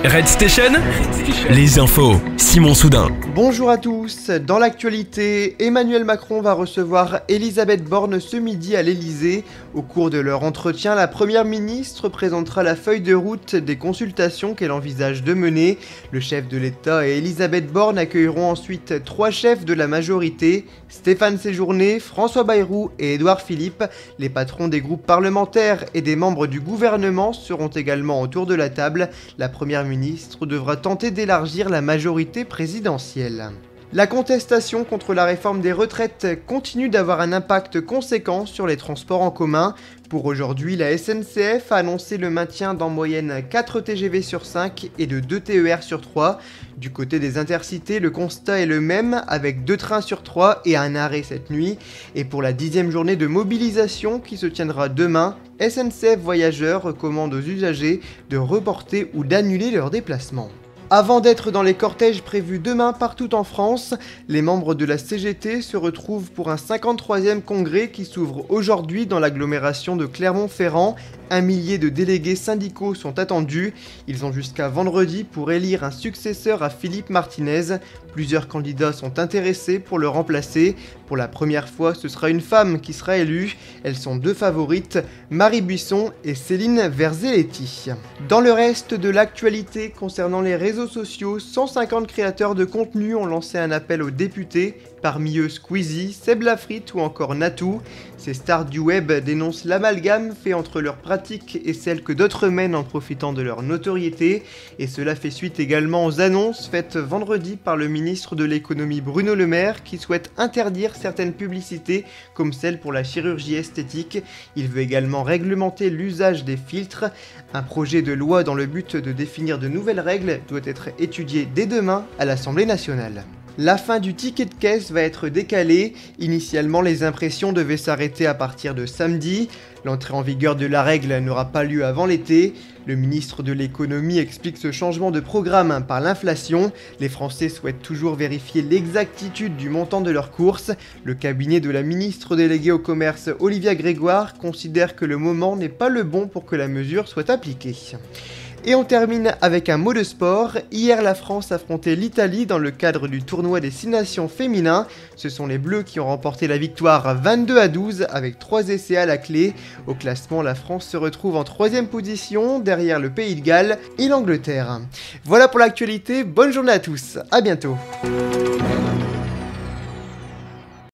Red Station, les infos, Simon Soudin. Bonjour à tous, dans l'actualité, Emmanuel Macron va recevoir Elisabeth Borne ce midi à l'Elysée. Au cours de leur entretien, la première ministre présentera la feuille de route des consultations qu'elle envisage de mener. Le chef de l'État et Elisabeth Borne accueilleront ensuite trois chefs de la majorité, Stéphane Séjourné, François Bayrou et Édouard Philippe. Les patrons des groupes parlementaires et des membres du gouvernement seront également autour de la table. La première ministre devra tenter d'élargir la majorité présidentielle. La contestation contre la réforme des retraites continue d'avoir un impact conséquent sur les transports en commun. Pour aujourd'hui, la SNCF a annoncé le maintien d'en moyenne 4 TGV sur 5 et de 2 TER sur 3. Du côté des intercités, le constat est le même, avec 2 trains sur 3 et un arrêt cette nuit. Et pour la 10e journée de mobilisation qui se tiendra demain, SNCF Voyageurs recommande aux usagers de reporter ou d'annuler leurs déplacements. Avant d'être dans les cortèges prévus demain partout en France, les membres de la CGT se retrouvent pour un 53e congrès qui s'ouvre aujourd'hui dans l'agglomération de Clermont-Ferrand. 1 millier de délégués syndicaux sont attendus. Ils ont jusqu'à vendredi pour élire un successeur à Philippe Martinez. Plusieurs candidats sont intéressés pour le remplacer. Pour la première fois, ce sera une femme qui sera élue. Elles sont deux favorites, Marie Buisson et Céline Verzelletti. Dans le reste de l'actualité concernant les réseaux sociaux, 150 créateurs de contenu ont lancé un appel aux députés. Parmi eux Squeezie, Seb Lafrite ou encore Natou. Ces stars du web dénoncent l'amalgame fait entre leurs pratiques et celles que d'autres mènent en profitant de leur notoriété. Et cela fait suite également aux annonces faites vendredi par le ministre de l'économie Bruno Le Maire qui souhaite interdire certaines publicités comme celle pour la chirurgie esthétique. Il veut également réglementer l'usage des filtres. Un projet de loi dans le but de définir de nouvelles règles doit être étudié dès demain à l'Assemblée nationale. La fin du ticket de caisse va être décalée. Initialement, les impressions devaient s'arrêter à partir de samedi. L'entrée en vigueur de la règle n'aura pas lieu avant l'été. Le ministre de l'économie explique ce changement de programme par l'inflation. Les Français souhaitent toujours vérifier l'exactitude du montant de leurs courses. Le cabinet de la ministre déléguée au commerce, Olivia Grégoire, considère que le moment n'est pas le bon pour que la mesure soit appliquée. Et on termine avec un mot de sport. Hier, la France affrontait l'Italie dans le cadre du tournoi des 6 nations féminins. Ce sont les Bleus qui ont remporté la victoire 22-12 avec 3 essais à la clé. Au classement, la France se retrouve en 3e position derrière le Pays de Galles et l'Angleterre. Voilà pour l'actualité, bonne journée à tous, à bientôt.